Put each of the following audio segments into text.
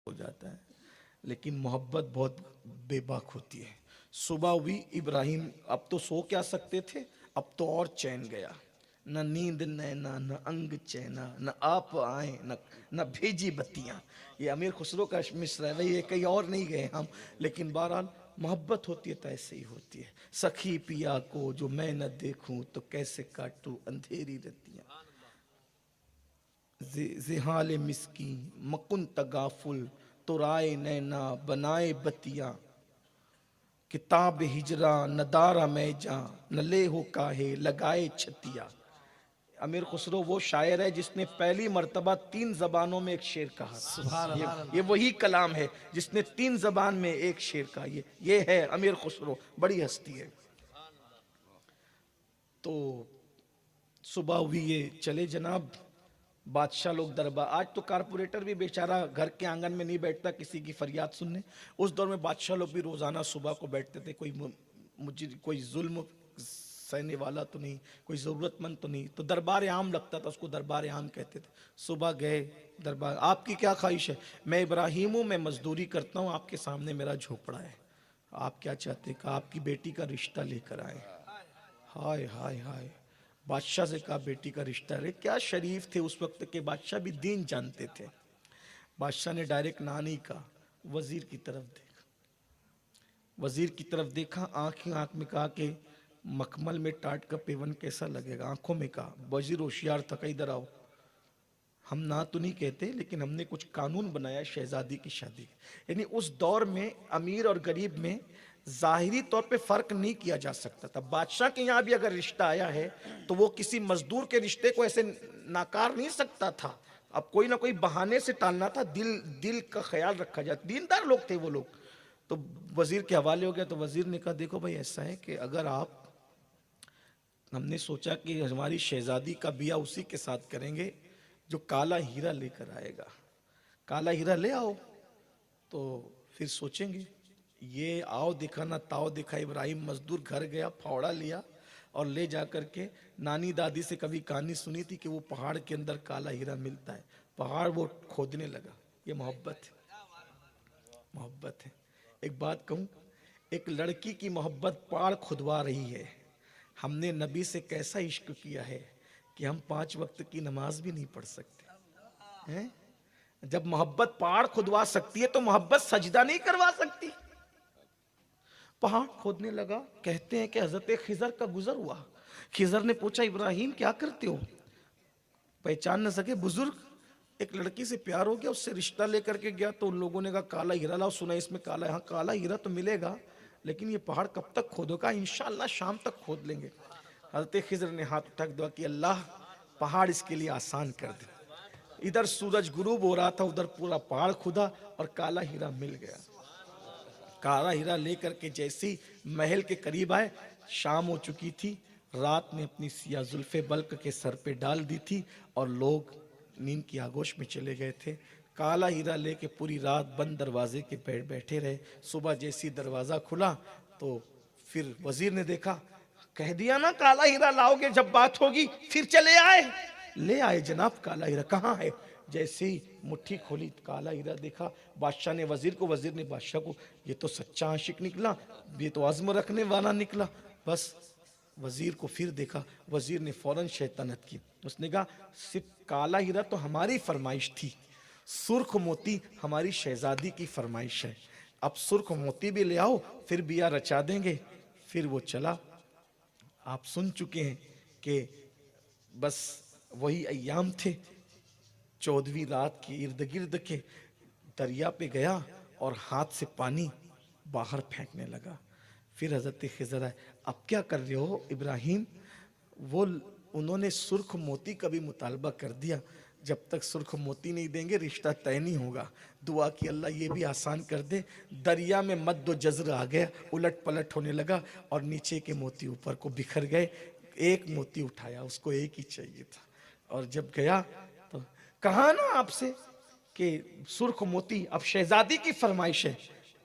हो जाता है, लेकिन मोहब्बत बहुत बेबाक होती है। सुबह हुई, इब्राहिम अब तो सो क्या सकते थे, अब तो और चैन गया। न नींद नैना, न अंग चैना, न आप आए, न भेजी बत्तियां। ये अमीर खुसरो का मिसरा है भाई, ये कहीं और नहीं गए हम, लेकिन बहरहाल मोहब्बत होती है तो ऐसे ही होती है। सखी पिया को जो मैं न देखूं तो कैसे काटूं अंधेरी रतियां। जिहाल मिसकी मकुन तगाफुल तुराए नैना बनाए बतिया। किताब हिजरा नदारा मैजा न ले हो काहे लगाए छतिया। अमीर खुसरो वो शायर है जिसने पहली मर्तबा 3 जबानों में एक शेर कहा सुभान था। अल्लाह। ये वही कलाम है जिसने 3 जबान में एक शेर कहा। ये है अमीर खुसरो, बड़ी हस्ती है। तो सुबह हुई, ये चले जनाब बादशाह लोग दरबार। आज तो कारपोरेटर भी बेचारा घर के आंगन में नहीं बैठता किसी की फरियाद सुनने। उस दौर में बादशाह लोग भी रोजाना सुबह को बैठते थे। मुझे कोई जुल्म सहने वाला तो नहीं, कोई जरूरतमंद तो नहीं, तो दरबार आम लगता था, उसको दरबार आम कहते थे। सुबह गए दरबार, आपकी क्या ख्वाहिश है? मैं इब्राहिम हूँ, मैं मजदूरी करता हूँ, आपके सामने मेरा झोपड़ा है, आप क्या चाहते? कहा आपकी बेटी का रिश्ता लेकर आए। हाय हाय हाय, बादशाह से कहा बेटी का रिश्ता है। क्या शरीफ थे उस वक्त के बादशाह, भी दीन जानते थे। बादशाह ने डायरेक्ट ना नहीं कहा, वजीर की तरफ देखा। वजीर की तरफ देखा, आंख ही आंख में कहा कि मखमल में टाट का पेवन कैसा लगेगा। आंखों में कहा। वजीर होशियार था, इधर आओ, हम ना तो नहीं कहते, लेकिन हमने कुछ कानून बनाया शहजादी की शादी। यानी उस दौर में अमीर और गरीब में जाहिरी तौर पे फर्क नहीं किया जा सकता था। बादशाह के यहाँ भी अगर रिश्ता आया है तो वो किसी मजदूर के रिश्ते को ऐसे नाकार नहीं सकता था। अब कोई ना कोई बहाने से टालना था। दिल दिल का ख्याल रखा जाए, दीनदार लोग थे वो लोग। तो वजीर के हवाले हो गया। तो वजीर ने कहा देखो भाई, ऐसा है कि अगर आप, हमने सोचा कि हमारी शहजादी का बिया उसी के साथ करेंगे जो काला हीरा लेकर आएगा। काला हीरा ले आओ तो फिर सोचेंगे। ये आओ दिखा ना ताओ दिखा, इब्राहिम मजदूर घर गया, फावड़ा लिया और ले जा करके, नानी दादी से कभी कहानी सुनी थी कि वो पहाड़ के अंदर काला हीरा मिलता है, पहाड़ वो खोदने लगा। ये मोहब्बत है, मोहब्बत है। एक बात कहूं, एक लड़की की मोहब्बत पहाड़ खुदवा रही है। हमने नबी से कैसा इश्क किया है कि हम 5 वक्त की नमाज भी नहीं पढ़ सकते हैं। जब मोहब्बत पहाड़ खुदवा सकती है तो मोहब्बत सजदा नहीं करवा सकती। पहाड़ खोदने लगा। कहते हैं कि हजरत खिजर का गुजर हुआ। खिजर ने पूछा इब्राहिम क्या करते हो? पहचान न सके बुजुर्ग। एक लड़की से प्यार हो गया, उससे रिश्ता लेकर के गया। तो उन लोगों ने कहा काला हीरा लाओ, सुना इसमें काला, हाँ काला हीरा तो मिलेगा, लेकिन ये पहाड़ कब तक खोदोगा? इंशाअल्लाह शाम तक खोद लेंगे। हजरत खिजर ने हाथ उठा के दुआ की, अल्लाह पहाड़ इसके लिए आसान कर दे। इधर सूरज गुरूब हो रहा था, उधर पूरा पहाड़ खुदा और काला हीरा मिल गया। काला हीरा लेकर के जैसी महल के करीब आए, शाम हो चुकी थी। रात ने अपनी सिया जुल्फे बल्क के सर पे डाल दी थी और लोग नींद की आगोश में चले गए थे। काला हीरा लेके पूरी रात बंद दरवाजे के बैठे रहे। सुबह जैसी दरवाजा खुला तो फिर वजीर ने देखा, कह दिया ना काला हीरा लाओगे, जब बात होगी फिर चले आए। ले आए जनाब काला हीरा। कहाँ है? जैसे ही मुट्ठी खोली काला हीरा देखा। बादशाह ने वजीर को, वजीर ने बादशाह को। ये तो सच्चा आशिक निकला, ये तो आज़म रखने वाला निकला। बस वजीर को फिर देखा। वजीर ने फौरन शैतानत की। उसने कहा सिर्फ काला हीरा तो हमारी फरमाइश थी, सुर्ख मोती हमारी शहजादी की फरमाइश है। अब सुर्ख मोती भी ले आओ, फिर बिया रचा देंगे। फिर वो चला। आप सुन चुके हैं कि बस वही अय्याम थे। 14वीं रात के इर्द गिर्द के दरिया पे गया और हाथ से पानी बाहर फेंकने लगा। फिर हजरत खिजर आए, अब क्या कर रहे हो इब्राहिम? वो उन्होंने सुर्ख मोती का भी मुतालबा कर दिया। जब तक सुर्ख मोती नहीं देंगे रिश्ता तय नहीं होगा। दुआ की अल्लाह ये भी आसान कर दे। दरिया में मद्दो जज्र आ गया, उलट पलट होने लगा और नीचे के मोती ऊपर को बिखर गए। एक मोती उठाया, उसको एक ही चाहिए था। और जब गया तो कहा ना आपसे कि सुर्ख मोती, अब शहजादी की फरमाइश है।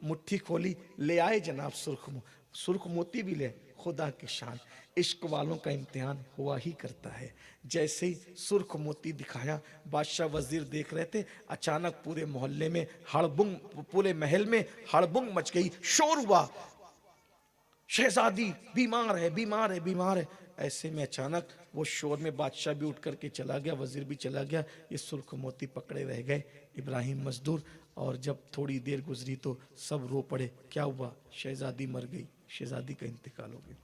मुट्ठी खोली, ले आए जनाब सुर्ख मोती। सुर्ख मोती भी ले, खुदा की शान, इश्क वालों का इम्तिहान हुआ ही करता है। जैसे ही सुर्ख मोती दिखाया, बादशाह वजीर देख रहे थे, अचानक पूरे मोहल्ले में हड़बुंग, पूरे महल में हड़बुंग मच गई, शोर हुआ, शहजादी बीमार है, बीमार है, बीमार है। ऐसे में अचानक वो शोर में बादशाह भी उठ करके चला गया, वजीर भी चला गया, ये सुर्ख मोती पकड़े रह गए इब्राहिम मजदूर। और जब थोड़ी देर गुजरी तो सब रो पड़े, क्या हुआ? शहजादी मर गई, शहजादी का इंतकाल हो गया।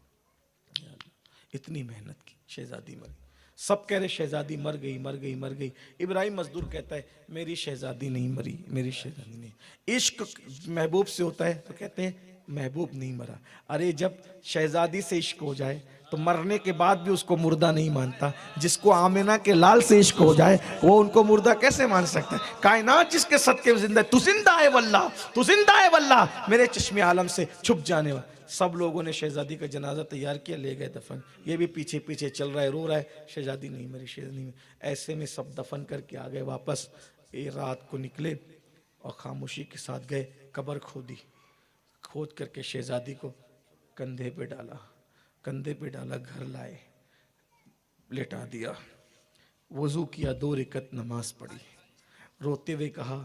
या अल्लाह, इतनी मेहनत की, शहजादी मर गई। सब कह रहे शहजादी मर गई, मर गई, मर गई। इब्राहिम मजदूर कहता है मेरी शहजादी नहीं मरी, मेरी शहजादी नहीं। इश्क महबूब से होता है तो कहते हैं महबूब नहीं मरा। अरे जब शहजादी से इश्क हो जाए तो मरने के बाद भी उसको मुर्दा नहीं मानता। जिसको आमिना के लाल से इश्क हो जाए वो उनको मुर्दा कैसे मान सकता है? कायनात जिसके सदके में जिंदा है, तू जिंदा है वल्लाह, तू जिंदा है वल्लाह, मेरे चश्मे आलम से छुप जाने वाला। सब लोगों ने शहजादी का जनाजा तैयार किया, ले गए दफन। ये भी पीछे पीछे चल रहा है, रो रहा है, शहजादी नहीं मरी, शहजादी नहीं मरी। ऐसे में सब दफन करके आ गए वापस। ये रात को निकले और खामोशी के साथ गए, कब्र खोदी, खोद करके शहजादी को कंधे पे डाला, कंधे पे डाला, घर लाए, लेटा दिया, वजू किया, 2 रकात नमाज पढ़ी, रोते हुए कहा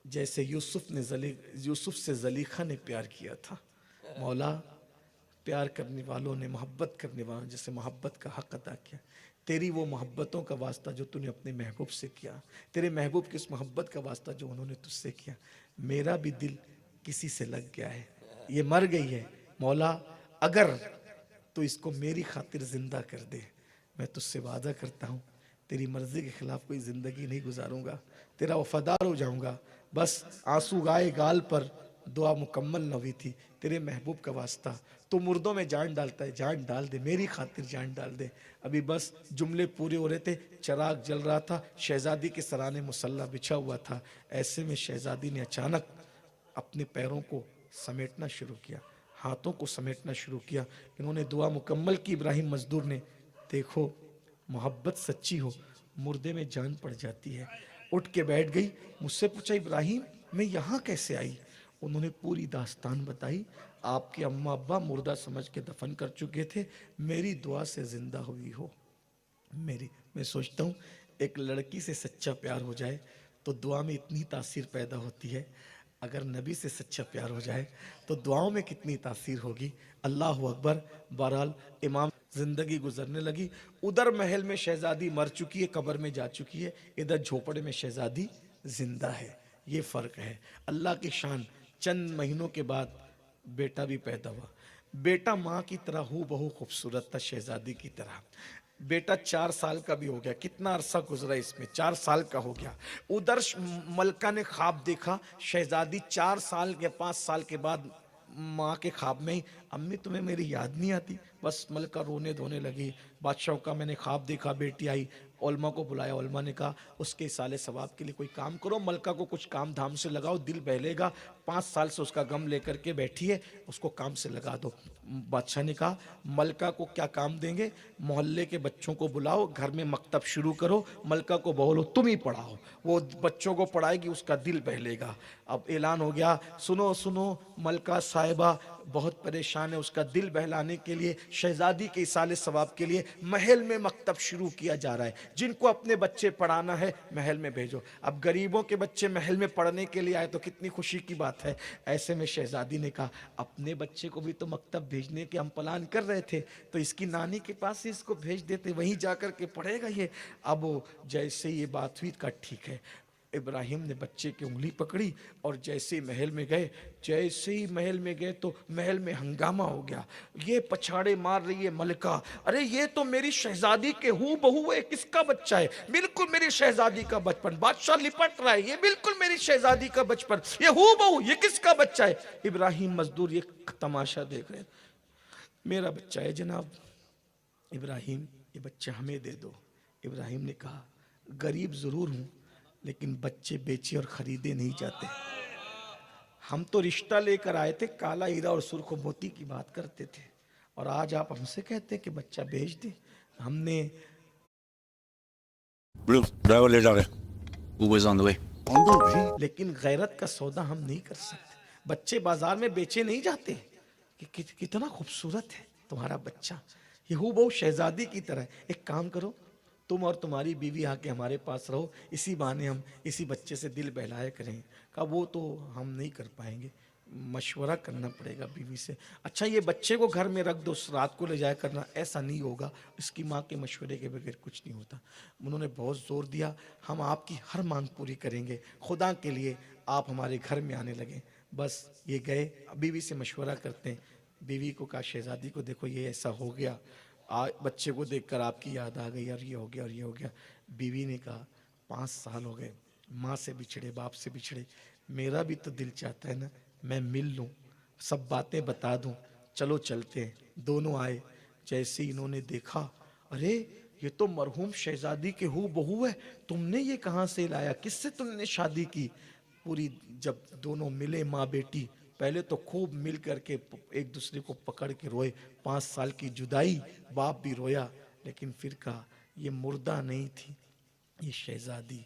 जैसे यूसुफ से ज़लीखा ने प्यार किया था। मौला, प्यार करने वालों ने, मोहब्बत करने वालों ने जैसे मोहब्बत का हक अदा किया, तेरी वो मोहब्बतों का वास्ता जो तूने अपने महबूब से किया, तेरे महबूब की उस मोहब्बत का वास्ता जो उन्होंने तुझसे किया, मेरा भी दिल किसी से लग गया है, ये मर गई है। मौला, अगर तो इसको मेरी खातिर जिंदा कर दे, मैं तुझसे वादा करता हूँ तेरी मर्जी के खिलाफ कोई जिंदगी नहीं गुजारूंगा, तेरा वफादार हो जाऊंगा। बस आंसू गाए गाल पर, दुआ मुकम्मल न हुई थी, तेरे महबूब का वास्ता, तो मुर्दों में जान डालता है, जान डाल दे, मेरी खातिर जान डाल दे। अभी बस जुमले पूरे हो रहे थे, चिराग जल रहा था, शहजादी के सराने मुसल्ला बिछा हुआ था। ऐसे में शहजादी ने अचानक अपने पैरों को समेटना शुरू किया, हाथों को समेटना शुरू किया। इन्होंने दुआ मुकम्मल की इब्राहिम मजदूर ने। देखो, मोहब्बत सच्ची हो, मुर्दे में जान पड़ जाती है। उठ के बैठ गई, मुझसे पूछा इब्राहिम मैं यहाँ कैसे आई? उन्होंने पूरी दास्तान बताई। आपके अम्मा अब्बा मुर्दा समझ के दफन कर चुके थे, मेरी दुआ से जिंदा हुई हो। मैं सोचता हूँ एक लड़की से सच्चा प्यार हो जाए तो दुआ में इतनी तासीर पैदा होती है, अगर नबी से सच्चा प्यार हो जाए तो दुआओं में कितनी तासीर होगी। अल्लाह अकबर। बहरहाल इमाम जिंदगी गुजरने लगी। उधर महल में शहजादी मर चुकी है, कब्र में जा चुकी है, इधर झोपड़े में शहजादी जिंदा है। ये फर्क है। अल्लाह की शान। चंद महीनों के बाद बेटा भी पैदा हुआ। बेटा माँ की तरह हूबहू खूबसूरत था, शहजादी की तरह। बेटा 4 साल का भी हो गया। कितना अरसा गुजरा इसमें, 4 साल का हो गया। उधर मलका ने ख्वाब देखा, शहजादी 4 साल या 5 साल के बाद माँ के ख्वाब में ही, अम्मी तुम्हें मेरी याद नहीं आती? बस मलका रोने धोने लगी। बादशाह का मैंने ख्वाब देखा, बेटी आई, ओलमा को बुलाया। ओलमा ने कहा उसके साले सवाब के लिए कोई काम करो, मलका को कुछ काम धाम से लगाओ, दिल बहलेगा। 5 साल से उसका गम लेकर के बैठी है, उसको काम से लगा दो। बादशाह ने कहा मलका को क्या काम देंगे? मोहल्ले के बच्चों को बुलाओ, घर में मकतब शुरू करो, मलका को बोलो तुम ही पढ़ाओ, वो बच्चों को पढ़ाएगी, उसका दिल बहलेगा। अब ऐलान हो गया, सुनो सुनो, मलका साहिबा बहुत परेशान है, उसका दिल बहलाने के लिए, शहजादी के इसाले सवाब के लिए महल में मकतब शुरू किया जा रहा है। जिनको अपने बच्चे पढ़ाना है महल में भेजो। अब गरीबों के बच्चे महल में पढ़ने के लिए आए तो कितनी खुशी की बात है। ऐसे में शहजादी ने कहा अपने बच्चे को भी तो मकतब भेजने के हम प्लान कर रहे थे, तो इसकी नानी के पास ही इसको भेज देते, वहीं जाकर के पढ़ेगा ये। अब जैसे ये बात हुई, का ठीक है। इब्राहिम ने बच्चे की उंगली पकड़ी और जैसे ही महल में गए, तो महल में हंगामा हो गया। ये पछाड़े मार रही है मलका, अरे ये तो मेरी शहजादी के हूबहू है, किसका बच्चा है? बिल्कुल मेरी शहजादी का बचपन। बादशाह लिपट रहा है, ये बिल्कुल मेरी शहजादी का बचपन, ये हूबहू, ये किसका बच्चा है? इब्राहिम मजदूर ये तमाशा देख रहे हैं। मेरा बच्चा है जनाब। इब्राहिम ये बच्चा हमें दे दो। इब्राहिम ने कहा गरीब जरूर हूं, लेकिन बच्चे बेचे और खरीदे नहीं जाते। हम तो रिश्ता लेकर आए थे, काला हीरा और सुर्ख मोती की बात करते थे, और आज आप हमसे कहते हैं कि बच्चा बेच दे। हमने ड्राइवर ले जा रहे, Uber's on the way. लेकिन गैरत का सौदा हम नहीं कर सकते। बच्चे बाजार में बेचे नहीं जाते। कि कितना खूबसूरत है तुम्हारा बच्चा, ये हूबहू शहजादी की तरह है। एक काम करो, तुम और तुम्हारी बीवी आके हमारे पास रहो, इसी बहाने हम इसी बच्चे से दिल बहलाया करेंगे। कहा वो तो हम नहीं कर पाएंगे, मशवरा करना पड़ेगा बीवी से। अच्छा ये बच्चे को घर में रख दो, रात को ले जाया करना, ऐसा नहीं होगा, इसकी माँ के मशवरे के बगैर कुछ नहीं होता। उन्होंने बहुत जोर दिया, हम आपकी हर मांग पूरी करेंगे, खुदा के लिए आप हमारे घर में आने लगे। बस ये गए, बीवी से मशवरा करते हैं। बीवी को कहा शहजादी को देखो ये ऐसा हो गया, बच्चे को देखकर आपकी याद आ गई, और ये हो गया और ये हो गया। बीवी ने कहा 5 साल हो गए माँ से बिछड़े, बाप से बिछड़े, मेरा भी तो दिल चाहता है ना मैं मिल लूँ, सब बातें बता दूँ, चलो चलते हैं। दोनों आए, जैसे इन्होंने देखा, अरे ये तो मरहूम शहजादी के हूबहू है, तुमने ये कहाँ से लाया, किससे तुमने शादी की। पूरी जब दोनों मिले माँ बेटी, पहले तो खूब मिल करके एक दूसरे को पकड़ के रोए, 5 साल की जुदाई, बाप भी रोया, लेकिन फिर कहा ये मुर्दा नहीं थी, ये शहजादी,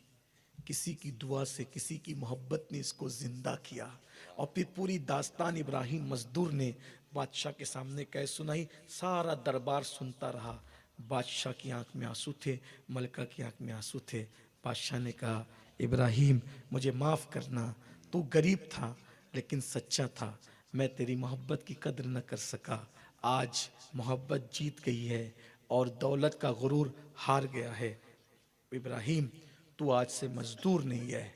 किसी की दुआ से, किसी की मोहब्बत ने इसको जिंदा किया। और फिर पूरी दास्तान इब्राहिम मजदूर ने बादशाह के सामने कह सुनाई, सारा दरबार सुनता रहा। बादशाह की आंख में आंसू थे, मलका की आंख में आंसू थे। बादशाह ने कहा इब्राहिम मुझे माफ़ करना, तू गरीब था लेकिन सच्चा था, मैं तेरी मोहब्बत की कदर न कर सका। आज मोहब्बत जीत गई है और दौलत का गुरूर हार गया है। इब्राहिम तू आज से मजदूर नहीं है,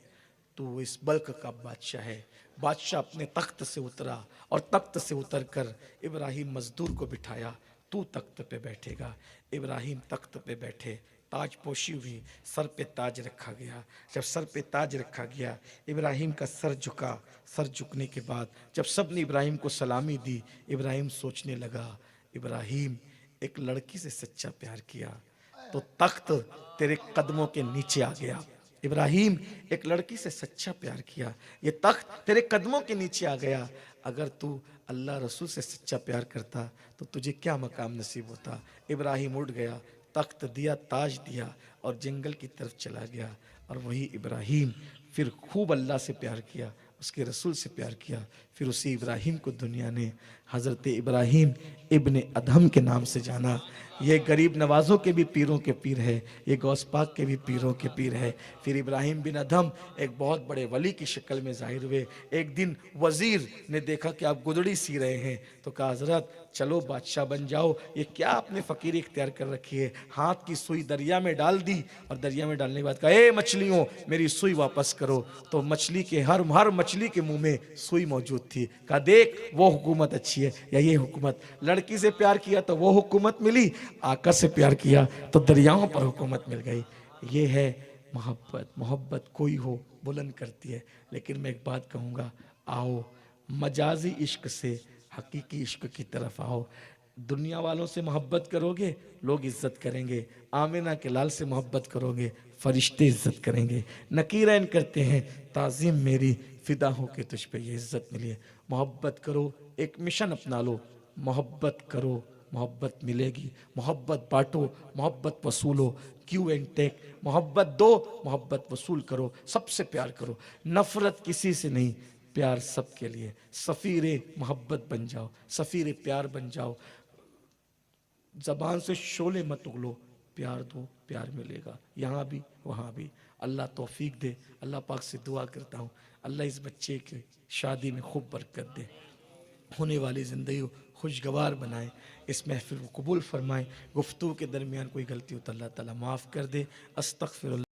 तू इस बल्क का बादशाह है। बादशाह अपने तख्त से उतरा और तख्त से उतरकर इब्राहिम मजदूर को बिठाया, तू तख्त पे बैठेगा। इब्राहिम तख्त पे बैठे, ताज पोशी हुई, सर पे ताज रखा गया। जब सर पे ताज रखा गया, इब्राहिम का सर झुका। सर झुकने के बाद जब सब ने इब्राहिम को सलामी दी, इब्राहिम सोचने लगा, इब्राहिम एक लड़की से सच्चा प्यार किया तो तख्त तेरे कदमों के नीचे आ गया। इब्राहिम एक लड़की से सच्चा प्यार किया, ये तख्त तेरे कदमों के नीचे आ गया। अगर तू अल्लाह रसूल से सच्चा प्यार करता तो तुझे क्या मकाम नसीब होता। इब्राहिम उठ गया, तख्त दिया, ताज दिया और जंगल की तरफ चला गया। और वही इब्राहिम फिर खूब अल्लाह से प्यार किया, उसके रसूल से प्यार किया। फिर उसी इब्राहिम को दुनिया ने हज़रत इब्राहिम इब्ने अदहम के नाम से जाना। ये गरीब नवाज़ों के भी पीरों के पीर है, ये गौस पाक के भी पीरों के पीर है। फिर इब्राहिम बिन अदहम एक बहुत बड़े वली की शक्ल में ज़ाहिर हुए। एक दिन वज़ीर ने देखा कि आप गुदड़ी सी रहे हैं, तो कहा हज़रत चलो बादशाह बन जाओ, ये क्या आपने फ़कीरी इख्तियार कर रखी है। हाथ की सुई दरिया में डाल दी और दरिया में डालने के बाद कहा ए मछलियों मेरी सुई वापस करो। तो मछली के हर मछली के मुंह में सुई मौजूद थी। कहा देख वो हुकूमत अच्छी है या ये हुकूमत। लड़की से प्यार किया तो वो हुकूमत मिली, आका से प्यार किया तो दरियाओं पर हुकूमत मिल गई। ये है मोहब्बत। मोहब्बत कोई हो बुलंद करती है। लेकिन मैं एक बात कहूँगा, आओ मजाजी इश्क से हकीकी इश्क की तरफ आओ। दुनिया वालों से मोहब्बत करोगे लोग इज्जत करेंगे, आमिना के लाल से मोहब्बत करोगे फरिश्ते इज्जत करेंगे। नकीरैन करते हैं ताज़ीम मेरी, फिदा हो के तुझ पे ये इज्जत मिली है। मोहब्बत करो, एक मिशन अपना लो, मोहब्बत करो मोहब्बत मिलेगी। मोहब्बत बांटो, मोहब्बत वसूलो, गिव एंड टेक। मोहब्बत दो, मोहब्बत वसूल करो, सबसे प्यार करो। नफरत किसी से नहीं, प्यार सबके लिए। सफ़ीरे मोहब्बत बन जाओ, सफ़ीरे प्यार बन जाओ। जबान से शोले मत उगलो, प्यार दो प्यार मिलेगा, यहाँ भी वहाँ भी। अल्लाह तौफीक दे। अल्लाह पाक से दुआ करता हूँ अल्लाह इस बच्चे की शादी में खूब बरकत दे, होने वाली ज़िंदगी खुशगवार बनाए, इस महफिल को कबूल फरमाए। गुफ्तगू के दरमियान कोई गलती हो तो अल्लाह ताला माफ़ कर दे। अस्तगफिरुल्लाह।